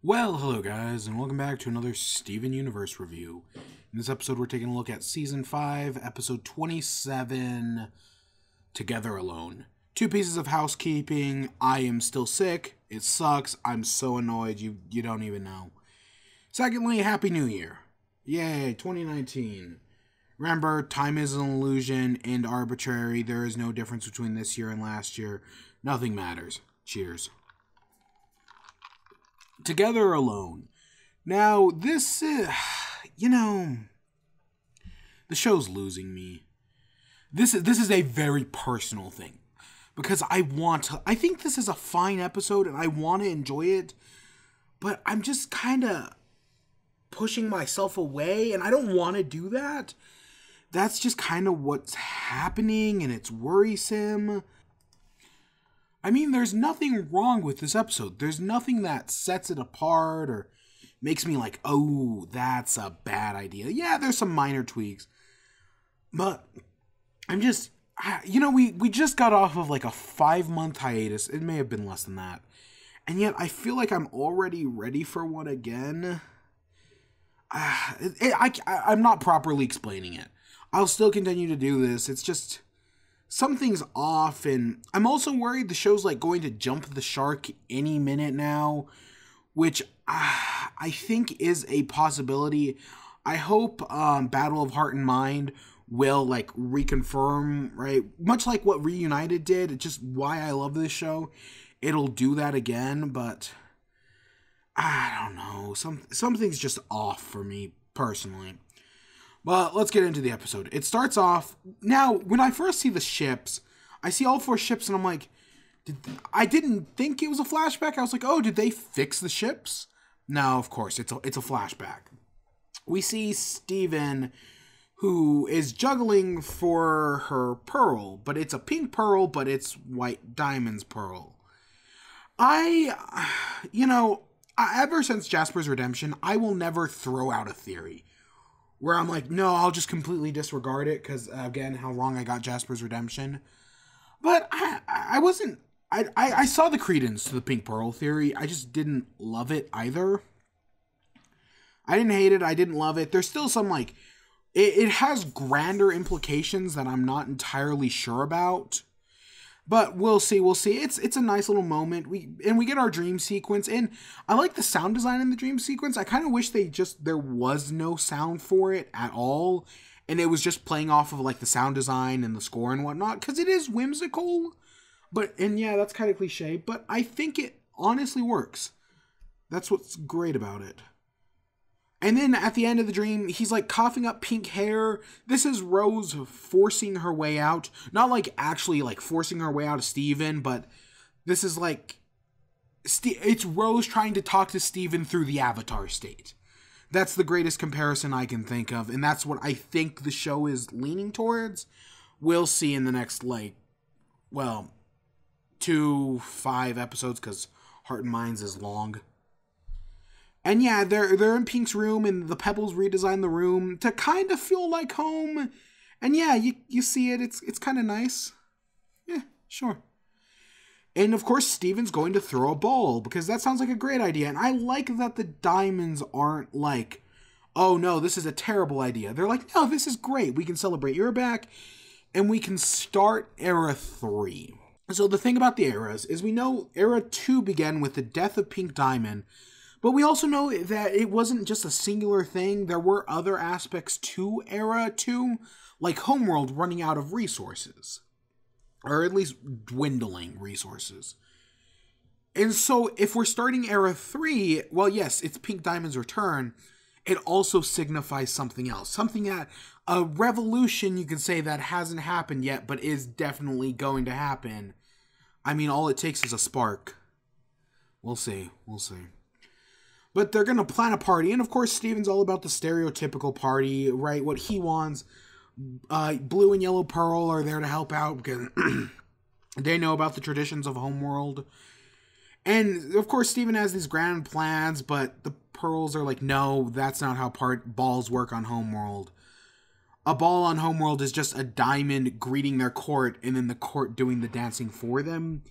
Well, hello guys, and welcome back to another Steven Universe review. In this episode, we're taking a look at Season 5, Episode 27, Together Alone. Two pieces of housekeeping. I am still sick. It sucks. I'm so annoyed. You don't even know. Secondly, Happy New Year. Yay, 2019. Remember, time is an illusion and arbitrary. There is no difference between this year and last year. Nothing matters. Cheers. Together Alone. Now, this, the show's losing me. This is a very personal thing. Because I think this is a fine episode and I want to enjoy it. But I'm just kind of pushing myself away and I don't want to do that. That's just kind of what's happening and it's worrisome. I mean, there's nothing wrong with this episode. There's nothing that sets it apart or makes me like, oh, that's a bad idea. Yeah, there's some minor tweaks. But I'm just, we just got off of like a 5-month hiatus. It may have been less than that. And yet I feel like I'm already ready for one again. I'm not properly explaining it. I'll still continue to do this. It's just something's off, and I'm also worried the show's like going to jump the shark any minute now, which I think is a possibility. I hope Battle of Heart and Mind will like reconfirm, right? Much like what Reunited did. It's just why I love this show. It'll do that again, but I don't know. Something's just off for me personally. But let's get into the episode. It starts off, now, when I first see the ships, I see all 4 ships, and I'm like, I didn't think it was a flashback. I was like, oh, did they fix the ships? No, of course, it's a flashback. We see Steven, who is juggling for her pearl, but it's a pink pearl, but it's white diamond's pearl. Ever since Jasper's Redemption, I will never throw out a theory where I'm like, no, I'll just completely disregard it because, again, how wrong I got Jasper's Redemption. But I saw the credence to the Pink Pearl theory. I just didn't love it either. I didn't hate it. I didn't love it. There's still some, like, it has grander implications that I'm not entirely sure about. But we'll see. It's a nice little moment. We get our dream sequence, and I like the sound design in the dream sequence. I kind of wish there was no sound for it at all, and it was just playing off of like the sound design and the score and whatnot, because it is whimsical. And yeah, that's kind of cliche, but I think it honestly works. That's what's great about it. And then at the end of the dream, he's like coughing up pink hair. This is Rose forcing her way out. Not like actually like forcing her way out of Steven, but this is like, it's Rose trying to talk to Steven through the Avatar state. That's the greatest comparison I can think of. And that's what I think the show is leaning towards. We'll see in the next 2-5 episodes, because Heart and Minds is long. And yeah, they're in Pink's room, and the Pebbles redesign the room to kind of feel like home. And yeah, you see it. It's kind of nice. Yeah, sure. And of course, Steven's going to throw a ball, because that sounds like a great idea. And I like that the diamonds aren't like, oh no, this is a terrible idea. They're like, no, this is great. We can celebrate you're back, and we can start Era 3. So the thing about the eras is we know Era 2 began with the death of Pink Diamond, but we also know that it wasn't just a singular thing. There were other aspects to Era 2, like Homeworld running out of resources. Or at least dwindling resources. And so if we're starting Era 3, well, yes, it's Pink Diamond's return. It also signifies something else. Something that, a revolution, you could say, that hasn't happened yet, but is definitely going to happen. I mean, all it takes is a spark. We'll see. But they're going to plan a party. And of course, Steven's all about the stereotypical party, right? What he wants. Blue and Yellow Pearl are there to help out because they know about the traditions of Homeworld. And of course, Steven has these grand plans, but the Pearls are like, no, that's not how balls work on Homeworld. A ball on Homeworld is just a diamond greeting their court and then the court doing the dancing for them.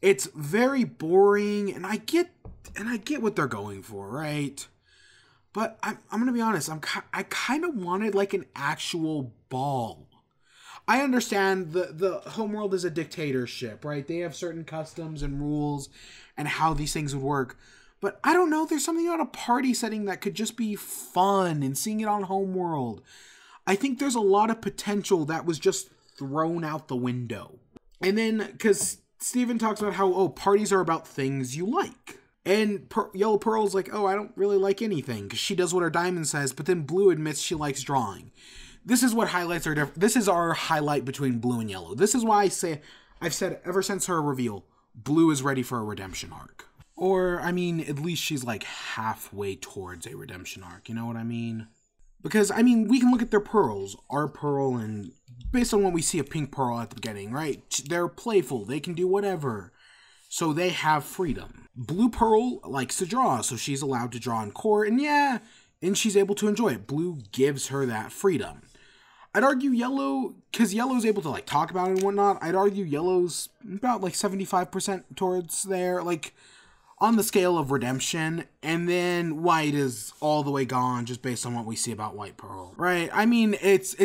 It's very boring, and I get and I get what they're going for, right? But I'm going to be honest, I kind of wanted like an actual ball. I understand the Homeworld is a dictatorship, right? They have certain customs and rules and how these things would work. But I don't know, there's something about a party setting that could just be fun, and seeing it on Homeworld. I think there's a lot of potential that was just thrown out the window. And then, because Steven talks about how, oh, parties are about things you like. And Yellow Pearl's like, oh, I don't really like anything, because she does what her Diamond says, but then Blue admits she likes drawing. This is what highlights are different. This is our highlight between Blue and Yellow. This is why I've said ever since her reveal, Blue is ready for a redemption arc. Or, I mean, at least she's like halfway towards a redemption arc, you know what I mean? Because, I mean, we can look at their pearls. Our pearl, and based on what we see of Pink Pearl at the beginning, right? They're playful. They can do whatever. So they have freedom. Blue Pearl likes to draw, so she's allowed to draw in court, and yeah, and she's able to enjoy it. Blue gives her that freedom. I'd argue Yellow, because Yellow's able to, like, talk about it and whatnot, I'd argue Yellow's about, like, 75% towards there, like, on the scale of redemption, and then White is all the way gone just based on what we see about White Pearl, right? I mean, it's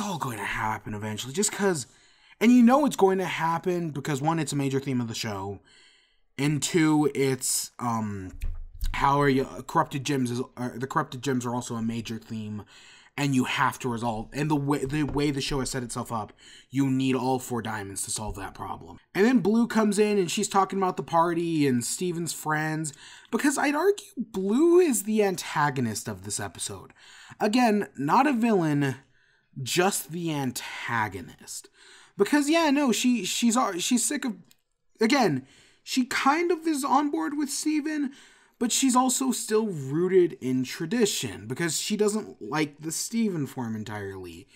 all going to happen eventually, just because, and you know it's going to happen because, one, it's a major theme of the show, and two, it's, how are you, corrupted gems the corrupted gems are also a major theme, and you have to resolve, and the way the show has set itself up, you need all 4 diamonds to solve that problem. And then Blue comes in, and she's talking about the party and Steven's friends, because I'd argue Blue is the antagonist of this episode. Again, not a villain, just the antagonist. Because, yeah, no, she's sick of, again, she kind of is on board with Steven, but she's also still rooted in tradition, because she doesn't like the Steven form entirely.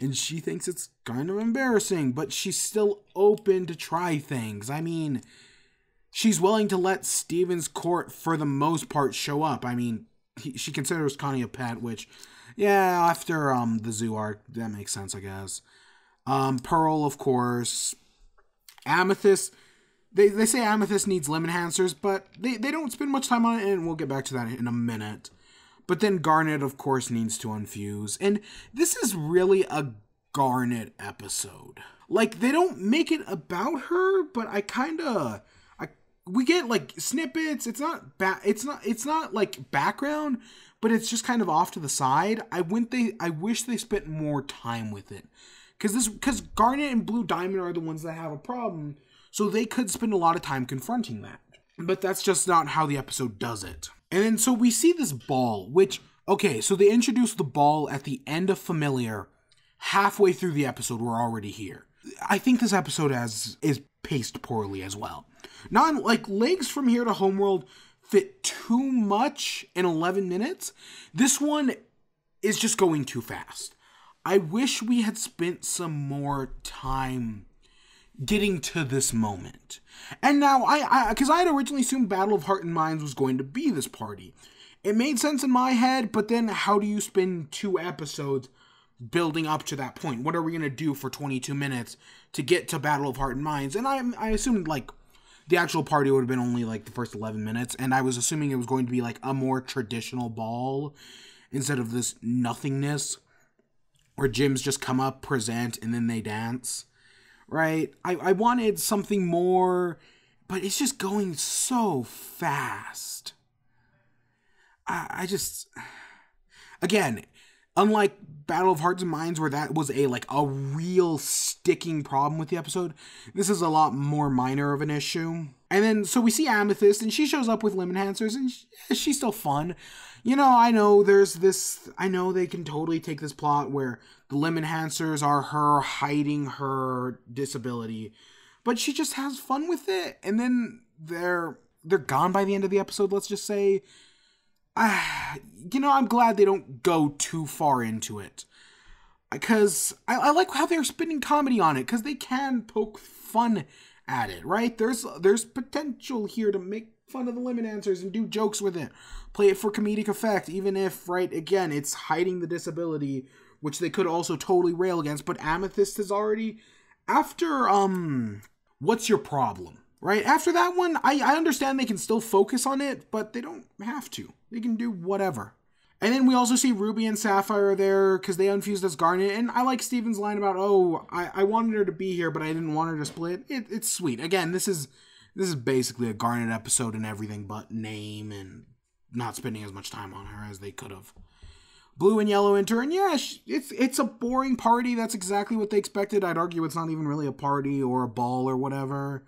And she thinks it's kind of embarrassing, but she's still open to try things. I mean, she's willing to let Steven's court, for the most part, show up. I mean, she considers Connie a pet, which, yeah, after the zoo arc, that makes sense, I guess. Pearl, of course. Amethyst. They say Amethyst needs limb enhancers, but they don't spend much time on it, and we'll get back to that in a minute. But then Garnet, of course, needs to unfuse. And this is really a Garnet episode. Like, they don't make it about her, but we get, like, snippets. It's not like background, but it's just kind of off to the side. I wish they spent more time with it. Because Garnet and Blue Diamond are the ones that have a problem, so they could spend a lot of time confronting that. But that's just not how the episode does it. And then, so we see this ball, which, okay, so they introduced the ball at the end of Familiar. Halfway through the episode, we're already here. I think this episode is paced poorly as well. Not, like, Legs from Here to Homeworld fit too much in 11 minutes. This one is just going too fast. I wish we had spent some more time getting to this moment. And now, because I had originally assumed Battle of Heart and Minds was going to be this party. It made sense in my head, but then how do you spend 2 episodes building up to that point? What are we going to do for 22 minutes to get to Battle of Heart and Minds? And I assumed, like, the actual party would have been only, like, the first 11 minutes, and I was assuming it was going to be, like, a more traditional ball instead of this nothingness where gyms just come up, present, and then they dance. Right? I wanted something more, but it's just going so fast. I just, again, unlike Battle of Hearts and Minds, where that was a real sticking problem with the episode, this is a lot more minor of an issue. And then, so we see Amethyst, and she shows up with limb enhancers, and she's still fun. You know, I know they can totally take this plot where the limb enhancers are her hiding her disability, but she just has fun with it. And then they're gone by the end of the episode, let's just say. You know, I'm glad they don't go too far into it, because I like how they're spinning comedy on it, because they can poke fun at it, right? There's potential here to make fun of the limb enhancers and do jokes with it, play it for comedic effect, even if, right, again, it's hiding the disability, which they could also totally rail against. But Amethyst is already, after, What's Your Problem? Right? After that one, I understand they can still focus on it, but they don't have to. They can do whatever. And then we also see Ruby and Sapphire there because they unfused as Garnet. And I like Steven's line about, oh, I wanted her to be here, but I didn't want her to split. It's sweet. Again, this is basically a Garnet episode and everything but name and not spending as much time on her as they could have. Blue and Yellow enter, and yeah, it's a boring party. That's exactly what they expected. I'd argue it's not even really a party or a ball or whatever.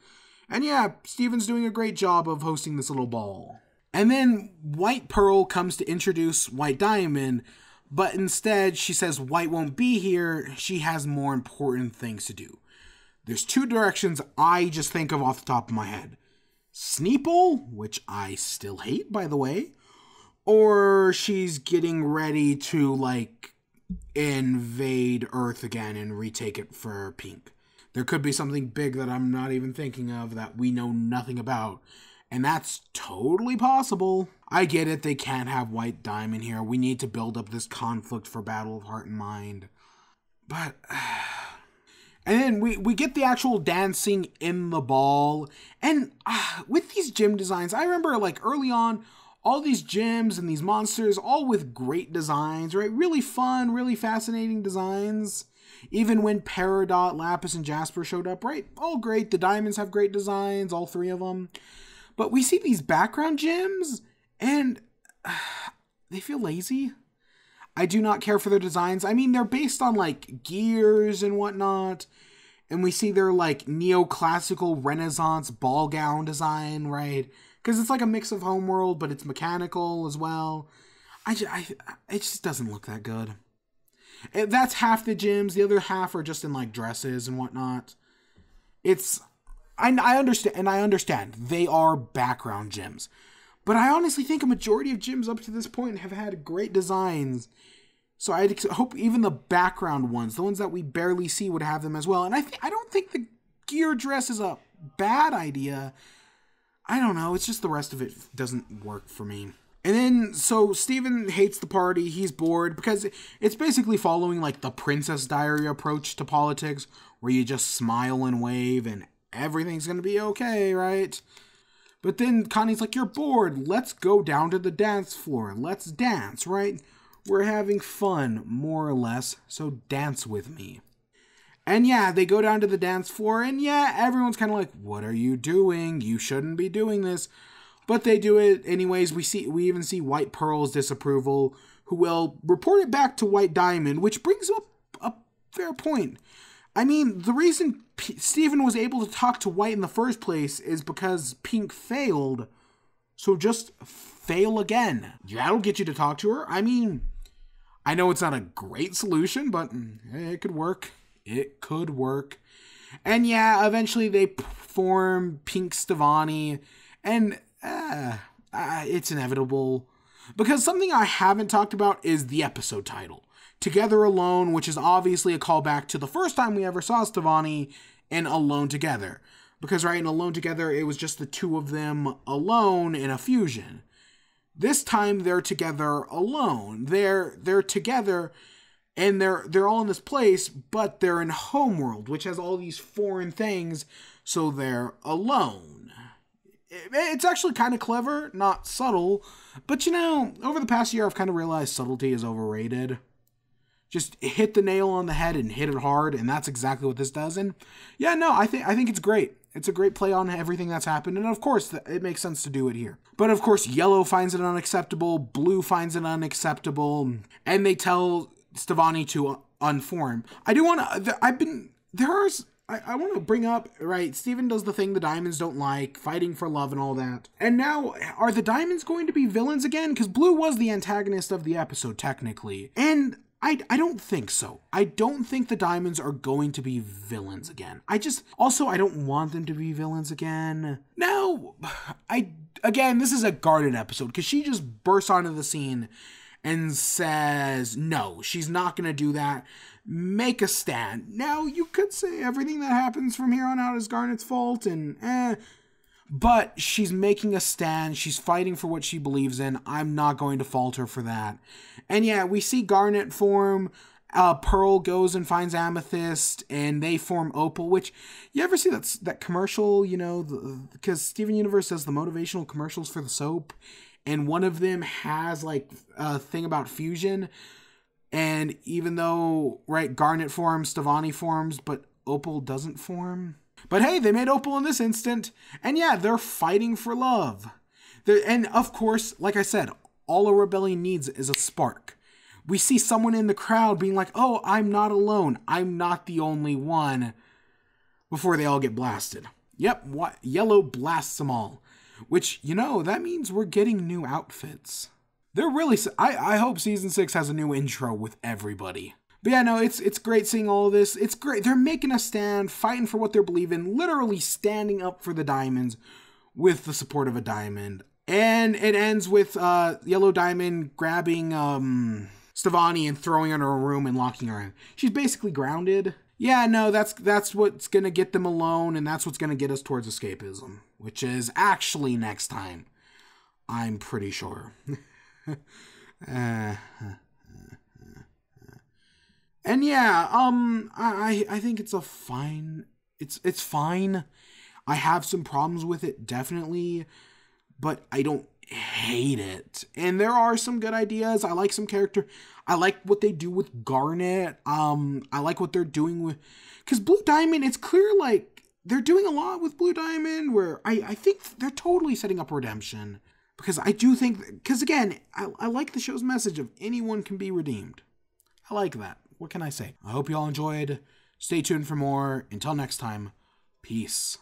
And yeah, Steven's doing a great job of hosting this little ball. And then White Pearl comes to introduce White Diamond, but instead she says White won't be here. She has more important things to do. There's two directions I just think of off the top of my head. Sneeple, which I still hate, by the way, or she's getting ready to, like, invade Earth again and retake it for Pink. There could be something big that I'm not even thinking of that we know nothing about. And that's totally possible. I get it, they can't have White Diamond here. We need to build up this conflict for Battle of Heart and Mind. But... And then we get the actual dancing in the ball. And with these gym designs, I remember like early on, all these gyms and these monsters, all with great designs, right? Really fun, really fascinating designs. Even when Peridot, Lapis, and Jasper showed up, right? All great. The diamonds have great designs, all three of them. But we see these background gyms, and they feel lazy. I do not care for their designs. I mean, they're based on, like, gears and whatnot. And we see their, like, neoclassical Renaissance ball gown design, right? Because it's like a mix of Homeworld, but it's mechanical as well. It just doesn't look that good. That's half the gyms. The other half are just in, like, dresses and whatnot. I understand. They are background gyms. But I honestly think a majority of gyms up to this point have had great designs. So I hope even the background ones, the ones that we barely see, would have them as well. And I don't think the gear dress is a bad idea. I don't know. It's just the rest of it doesn't work for me. And then, so Steven hates the party. He's bored because it's basically following like the Princess Diary approach to politics, where you just smile and wave and everything's going to be okay, right? But then Connie's like, you're bored. Let's go down to the dance floor. Let's dance, right? We're having fun, more or less, so dance with me. And yeah, they go down to the dance floor, and yeah, everyone's kind of like, what are you doing? You shouldn't be doing this. But they do it anyways. We even see White Pearl's disapproval, who will report it back to White Diamond, which brings up a fair point. I mean, the reason Steven was able to talk to White in the first place is because Pink failed. So just fail again. That'll get you to talk to her. I mean, I know it's not a great solution, but it could work. It could work. And yeah, eventually they form Pink Stevonnie, and it's inevitable. Because something I haven't talked about is the episode title. Together Alone, which is obviously a callback to the first time we ever saw Stevonnie in Alone Together. Because, right, in Alone Together, it was just the two of them alone in a fusion. This time, they're together alone. They're together, and they're all in this place, but they're in Homeworld, which has all these foreign things, so they're alone. It's actually kind of clever, not subtle, but, you know, over the past year, I've kind of realized subtlety is overrated. Just hit the nail on the head and hit it hard, and that's exactly what this does. And yeah, no, I think it's great. It's a great play on everything that's happened, and of course, it makes sense to do it here. But of course, Yellow finds it unacceptable, Blue finds it unacceptable, and they tell Stevonnie to unform. I want to bring up, right, Steven does the thing the Diamonds don't like, fighting for love and all that. And now, are the Diamonds going to be villains again? Because Blue was the antagonist of the episode, technically. And I don't think so. I don't think the Diamonds are going to be villains again. I don't want them to be villains again. Now, again, this is a Garnet episode, because she just bursts onto the scene and says, no, she's not going to do that. Make a stand. Now, you could say everything that happens from here on out is Garnet's fault, but she's making a stand. She's fighting for what she believes in. I'm not going to fault her for that. And yeah, we see Garnet form Pearl goes and finds Amethyst, and they form Opal, which, you ever see that commercial, you know, because Steven Universe does the motivational commercials for the soap, and one of them has, like, a thing about fusion, and even though, right, Garnet forms, Stevonnie forms, but Opal doesn't form. But hey, they made Opal in this instant, and yeah, they're fighting for love. And of course, like I said, all a rebellion needs is a spark. We see someone in the crowd being like, oh, I'm not alone. I'm not the only one. Before they all get blasted. Yep, Yellow blasts them all. Which, you know, that means we're getting new outfits. They're really... I hope Season 6 has a new intro with everybody. But yeah, no, it's great seeing all of this. It's great. They're making a stand, fighting for what they believe in, literally standing up for the diamonds with the support of a diamond. And it ends with Yellow Diamond grabbing Stevonnie and throwing her in a room and locking her in. She's basically grounded. Yeah, no, that's what's gonna get them alone, and that's what's gonna get us towards escapism, which is actually next time. I'm pretty sure. And yeah, I think it's a fine. It's fine. I have some problems with it, definitely, but I don't hate it. And there are some good ideas. I like some character. I like what they do with Garnet. I like what they're doing with, because Blue Diamond, it's clear, like, they're doing a lot with Blue Diamond, where I think they're totally setting up redemption. Because I do think, because again, I like the show's message of anyone can be redeemed. I like that. What can I say? I hope you all enjoyed. Stay tuned for more. Until next time, peace.